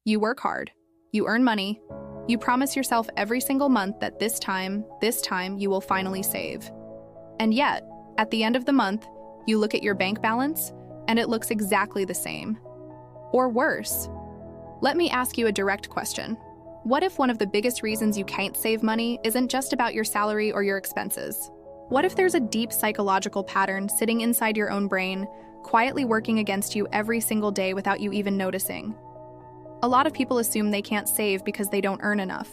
You work hard. You earn money. You promise yourself every single month that this time, you will finally save. And yet, at the end of the month, you look at your bank balance, and it looks exactly the same. Or worse. Let me ask you a direct question. What if one of the biggest reasons you can't save money isn't just about your salary or your expenses? What if there's a deep psychological pattern sitting inside your own brain, quietly working against you every single day without you even noticing? A lot of people assume they can't save because they don't earn enough.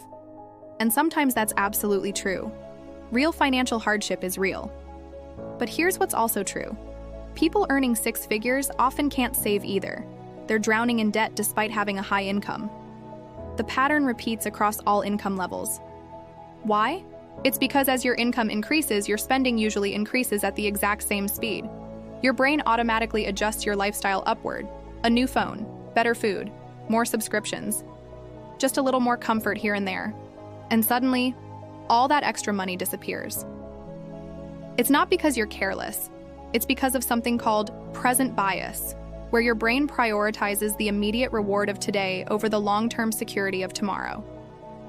And sometimes that's absolutely true. Real financial hardship is real. But here's what's also true. People earning six figures often can't save either. They're drowning in debt despite having a high income. The pattern repeats across all income levels. Why? It's because as your income increases, your spending usually increases at the exact same speed. Your brain automatically adjusts your lifestyle upward. A new phone, better food, more subscriptions, just a little more comfort here and there. And suddenly, all that extra money disappears. It's not because you're careless. It's because of something called present bias, where your brain prioritizes the immediate reward of today over the long-term security of tomorrow.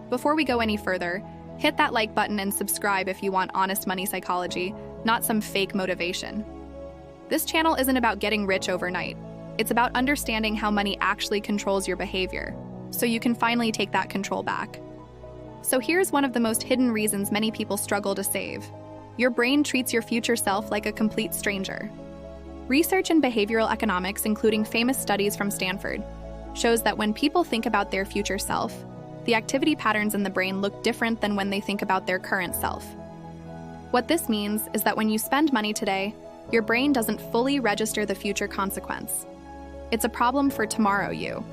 Before we go any further, hit that like button and subscribe if you want honest money psychology, not some fake motivation. This channel isn't about getting rich overnight. It's about understanding how money actually controls your behavior, so you can finally take that control back. So here's one of the most hidden reasons many people struggle to save. Your brain treats your future self like a complete stranger. Research in behavioral economics, including famous studies from Stanford, shows that when people think about their future self, the activity patterns in the brain look different than when they think about their current self. What this means is that when you spend money today, your brain doesn't fully register the future consequence. It's a problem for tomorrow you.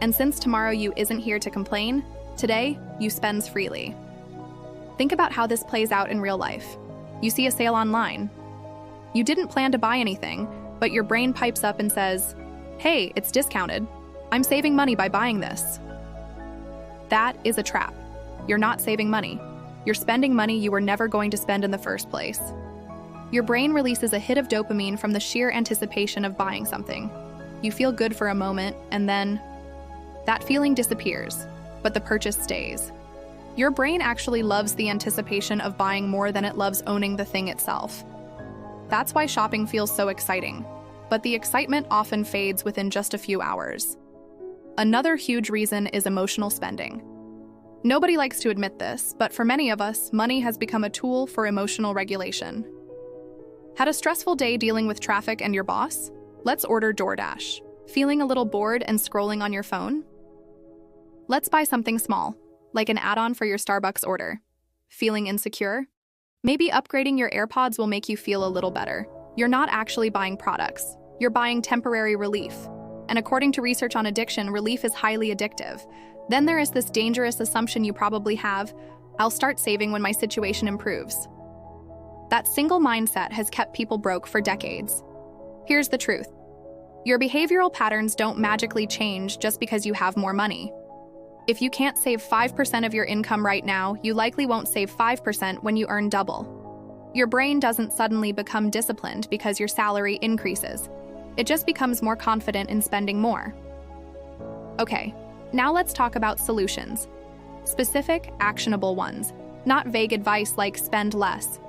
And since tomorrow you isn't here to complain, today you spends freely. Think about how this plays out in real life. You see a sale online. You didn't plan to buy anything, but your brain pipes up and says, "Hey, it's discounted. I'm saving money by buying this." That is a trap. You're not saving money. You're spending money you were never going to spend in the first place. Your brain releases a hit of dopamine from the sheer anticipation of buying something. You feel good for a moment, and then that feeling disappears, but the purchase stays. Your brain actually loves the anticipation of buying more than it loves owning the thing itself. That's why shopping feels so exciting, but the excitement often fades within just a few hours. Another huge reason is emotional spending. Nobody likes to admit this, but for many of us, money has become a tool for emotional regulation. Had a stressful day dealing with traffic and your boss? Let's order DoorDash. Feeling a little bored and scrolling on your phone? Let's buy something small, like an add-on for your Starbucks order. Feeling insecure? Maybe upgrading your AirPods will make you feel a little better. You're not actually buying products. You're buying temporary relief. And according to research on addiction, relief is highly addictive. Then there is this dangerous assumption you probably have: I'll start saving when my situation improves. That single mindset has kept people broke for decades. Here's the truth. Your behavioral patterns don't magically change just because you have more money. If you can't save 5% of your income right now, you likely won't save 5% when you earn double. Your brain doesn't suddenly become disciplined because your salary increases. It just becomes more confident in spending more. Okay, now let's talk about solutions. Specific, actionable ones, not vague advice like spend less.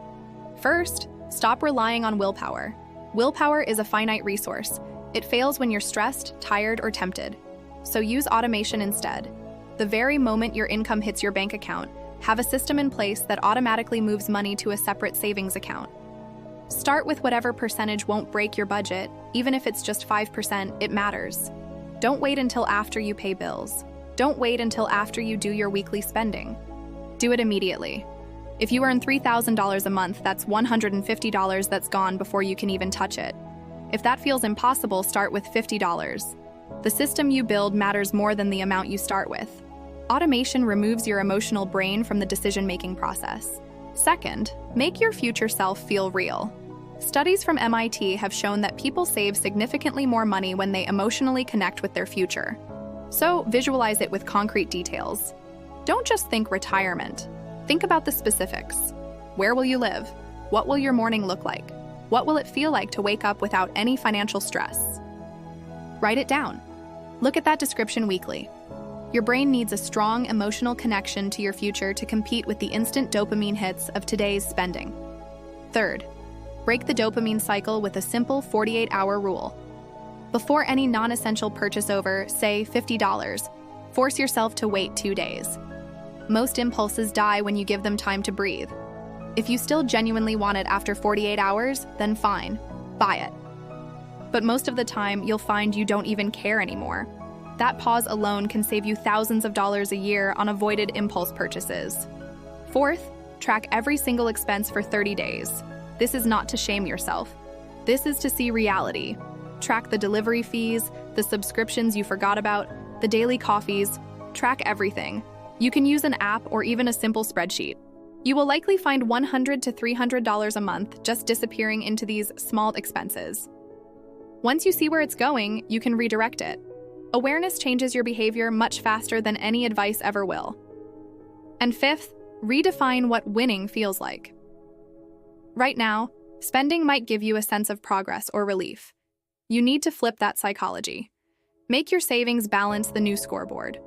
First, stop relying on willpower. Willpower is a finite resource. It fails when you're stressed, tired, or tempted. So use automation instead. The very moment your income hits your bank account, have a system in place that automatically moves money to a separate savings account. Start with whatever percentage won't break your budget. Even if it's just 5%, it matters. Don't wait until after you pay bills. Don't wait until after you do your weekly spending. Do it immediately. If you earn $3,000 a month, that's $150 that's gone before you can even touch it. If that feels impossible, start with $50. The system you build matters more than the amount you start with. Automation removes your emotional brain from the decision-making process. Second, make your future self feel real. Studies from MIT have shown that people save significantly more money when they emotionally connect with their future. So visualize it with concrete details. Don't just think retirement. Think about the specifics. Where will you live? What will your morning look like? What will it feel like to wake up without any financial stress? Write it down. Look at that description weekly. Your brain needs a strong emotional connection to your future to compete with the instant dopamine hits of today's spending. Third, break the dopamine cycle with a simple 48-hour rule. Before any non-essential purchase over, say, $50, force yourself to wait 2 days. Most impulses die when you give them time to breathe. If you still genuinely want it after 48 hours, then fine, buy it. But most of the time, you'll find you don't even care anymore. That pause alone can save you thousands of dollars a year on avoided impulse purchases. Fourth, track every single expense for 30 days. This is not to shame yourself. This is to see reality. Track the delivery fees, the subscriptions you forgot about, the daily coffees. Track everything. You can use an app or even a simple spreadsheet. You will likely find $100 to $300 a month just disappearing into these small expenses. Once you see where it's going, you can redirect it. Awareness changes your behavior much faster than any advice ever will. And fifth, redefine what winning feels like. Right now, spending might give you a sense of progress or relief. You need to flip that psychology. Make your savings balance the new scoreboard.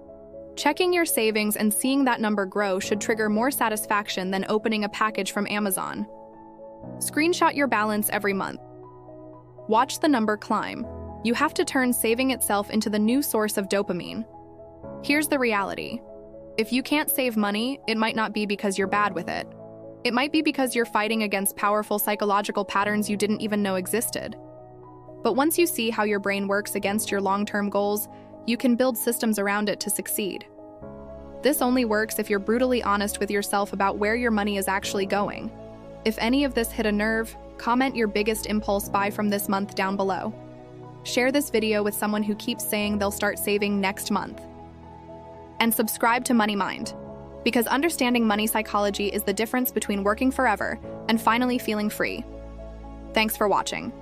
Checking your savings and seeing that number grow should trigger more satisfaction than opening a package from Amazon. Screenshot your balance every month. Watch the number climb. You have to turn saving itself into the new source of dopamine. Here's the reality. If you can't save money, it might not be because you're bad with it. It might be because you're fighting against powerful psychological patterns you didn't even know existed. But once you see how your brain works against your long-term goals, you can build systems around it to succeed. This only works if you're brutally honest with yourself about where your money is actually going. If any of this hit a nerve, comment your biggest impulse buy from this month down below. Share this video with someone who keeps saying they'll start saving next month. And subscribe to Money Mind, because understanding money psychology is the difference between working forever and finally feeling free. Thanks for watching.